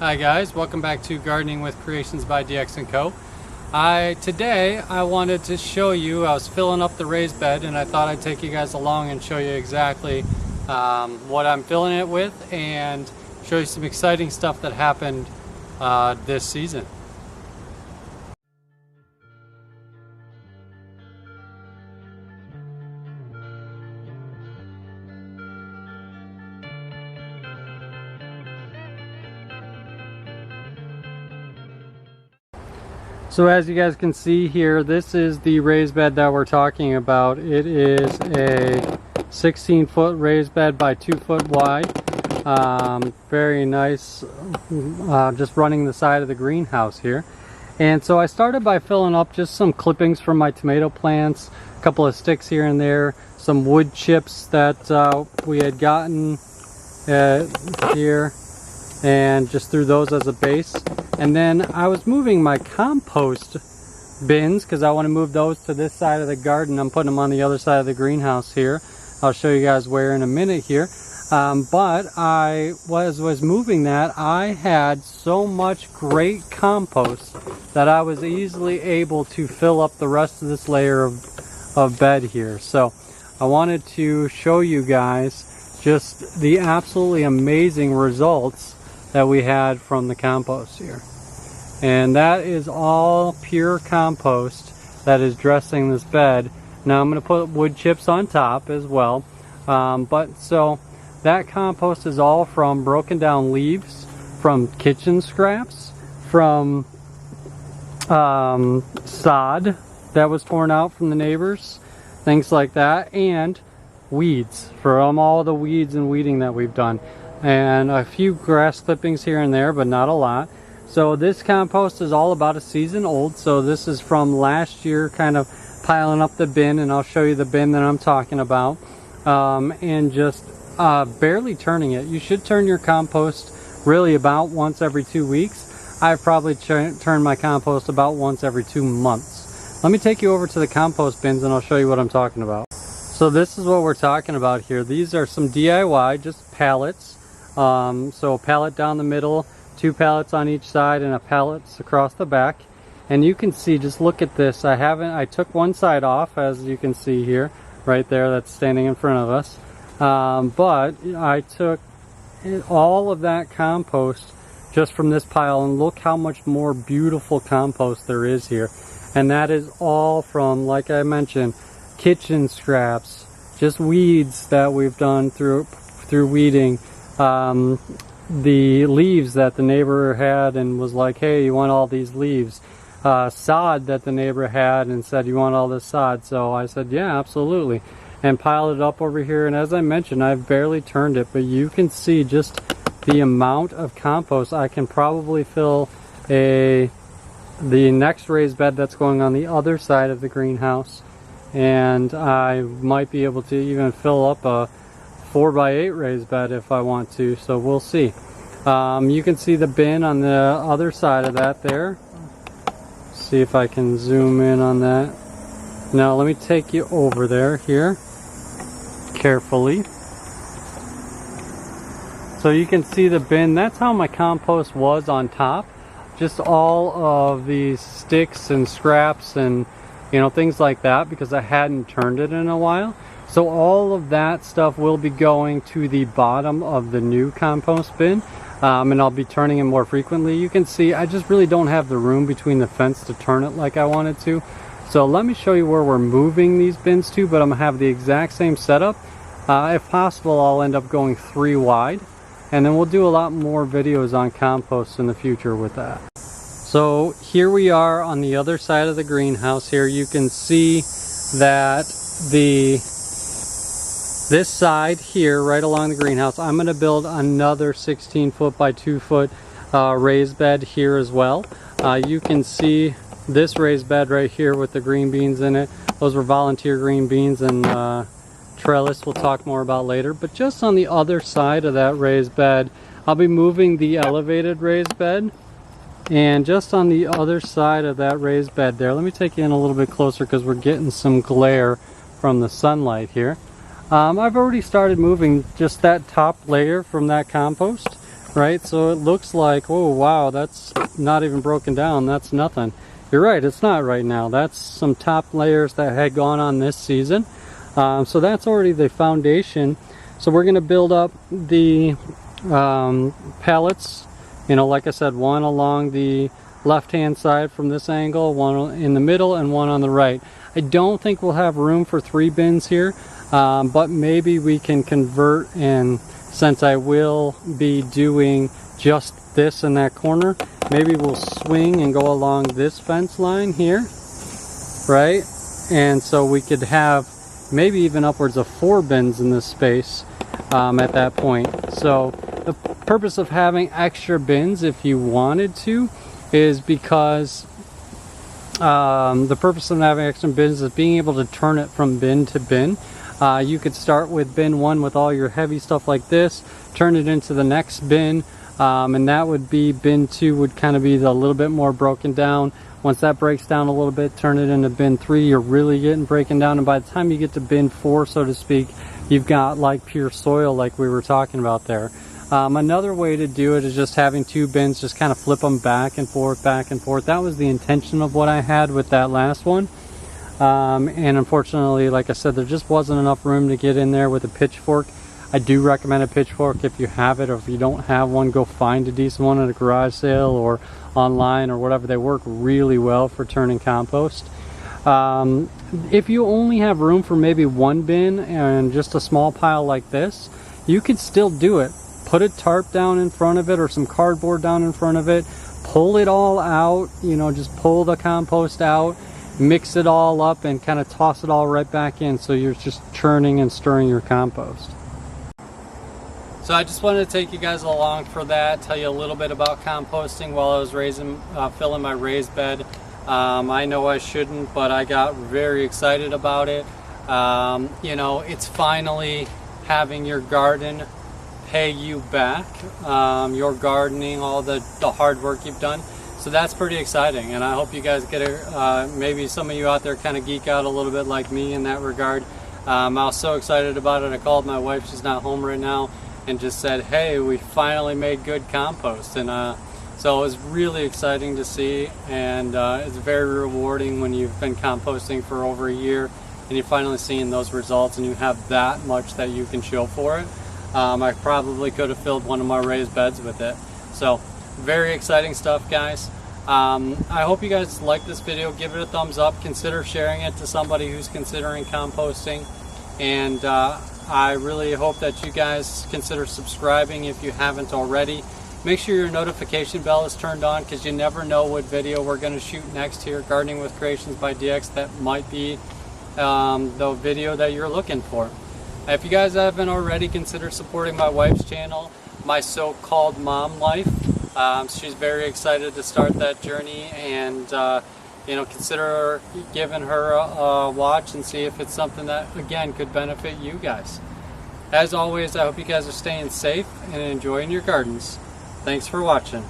Hi guys, welcome back to Gardening with Creations by DX & Co. Today I wanted to show you, I was filling up the raised bed and I thought I'd take you guys along and show you exactly what I'm filling it with and show you some exciting stuff that happened this season. So as you guys can see here, this is the raised bed that we're talking about. It is a 16-foot raised bed by 2 foot wide. Very nice, just running the side of the greenhouse here. And so I started by filling up just some clippings from my tomato plants, a couple of sticks here and there, some wood chips that we had gotten here, and just threw those as a base. And then I was moving my compost bins because I want to move those to this side of the garden. I'm putting them on the other side of the greenhouse here. I'll show you guys where in a minute here. But I was moving that, I had so much great compost that I was easily able to fill up the rest of this layer of bed here. So I wanted to show you guys just the absolutely amazing results that we had from the compost here. And that is all pure compost that is dressing this bed. Now I'm going to put wood chips on top as well. So that compost is all from broken down leaves, from kitchen scraps, from sod that was torn out from the neighbors, things like that, and weeds, from all the weeds and weeding that we've done. And a few grass clippings here and there, but not a lot. So this compost is all about a season old. So this is from last year, kind of piling up the bin, and I'll show you the bin that I'm talking about. And just barely turning it. You should turn your compost really about once every 2 weeks. I've probably turned my compost about once every 2 months. Let me take you over to the compost bins and I'll show you what I'm talking about. So this is what we're talking about here. These are some DIY, just pallets. So a pallet down the middle, 2 pallets on each side, and a pallet across the back. And you can see, just look at this. I took one side off, as you can see here, right there, that's standing in front of us. But I took all of that compost just from this pile, and look how much more beautiful compost there is here. And that is all from, like I mentioned, kitchen scraps, just weeds that we've done through weeding. The leaves that the neighbor had and was like, hey, you want all these leaves? Sod that the neighbor had and said, you want all this sod? So I said, yeah, absolutely, and piled it up over here. And as I mentioned, I've barely turned it, but you can see just the amount of compost. I can probably fill the next raised bed that's going on the other side of the greenhouse, and I might be able to even fill up a 4x8 raised bed if I want to, so we'll see. You can see the bin on the other side of that there. See if I can zoom in on that. Now let me take you over there here carefully. So you can see the bin. That's how my compost was on top. Just all of these sticks and scraps and things like that, because I hadn't turned it in a while. So all of that stuff will be going to the bottom of the new compost bin, and I'll be turning it more frequently. You can see I just really don't have the room between the fence to turn it like I wanted to. So let me show you where we're moving these bins to, but I'm going to have the exact same setup. If possible, I'll end up going 3 wide, and then we'll do a lot more videos on compost in the future with that. So here we are on the other side of the greenhouse here. You can see that this side here, right along the greenhouse, I'm going to build another 16-foot by 2 foot raised bed here as well. You can see this raised bed right here with the green beans in it. Those were volunteer green beans and trellis we'll talk more about later. But just on the other side of that raised bed, I'll be moving the elevated raised bed. And just on the other side of that raised bed there, let me take you in a little bit closer because we're getting some glare from the sunlight here. I've already started moving just that top layer from that compost right? So it looks like, oh wow, that's not even broken down, that's nothing. You're right, it's not right now. That's some top layers that had gone on this season. So that's already the foundation. So we're going to build up the pallets, you know, like I said, one along the left hand side from this angle, one in the middle, and one on the right. I don't think we'll have room for 3 bins here, but maybe we can convert, and since I will be doing just this in that corner, maybe we'll swing and go along this fence line here, right? And so we could have maybe even upwards of 4 bins in this space at that point. So the purpose of having extra bins, if you wanted to, is because the purpose of having extra bins is being able to turn it from bin to bin. You could start with bin 1 with all your heavy stuff like this, turn it into the next bin, and that would be bin 2 would kind of be a little bit more broken down. Once that breaks down a little bit, turn it into bin 3, you're really getting breaking down, and by the time you get to bin 4, so to speak, you've got like pure soil like we were talking about there. Another way to do it is just having 2 bins, just kind of flip them back and forth, back and forth. That was the intention of what I had with that last one. And unfortunately, like I said, there just wasn't enough room to get in there with a pitchfork. I do recommend a pitchfork if you have it, or if you don't have one, go find a decent one at a garage sale or online or whatever. They work really well for turning compost. If you only have room for maybe 1 bin and just a small pile like this, you could still do it. Put a tarp down in front of it or some cardboard down in front of it, pull it all out, you know, just pull the compost out, mix it all up, and kind of toss it all right back in, so you're just churning and stirring your compost. So I just wanted to take you guys along for that, tell you a little bit about composting while I was filling my raised bed. I know I shouldn't, but I got very excited about it. You know, it's finally having your garden pay you back, your gardening, all the hard work you've done. So that's pretty exciting, and I hope you guys get maybe some of you out there kind of geek out a little bit like me in that regard. I was so excited about it. I called my wife, she's not home right now, and just said, hey, we finally made good compost. And so it was really exciting to see, and it's very rewarding when you've been composting for over a year and you're finally seeing those results and you have that much that you can show for it. I probably could have filled one of my raised beds with it. So very exciting stuff, guys. I hope you guys like this video. Give it a thumbs up. Consider sharing it to somebody who's considering composting. And I really hope that you guys consider subscribing if you haven't already. Make sure your notification bell is turned on, because you never know what video we're going to shoot next here. Gardening with Creations by DX, that might be the video that you're looking for. If you guys haven't already, consider supporting my wife's channel, My So-Called Mom Life. She's very excited to start that journey, and you know, consider giving her a watch and see if it's something that, again, could benefit you guys. As always, I hope you guys are staying safe and enjoying your gardens. Thanks for watching.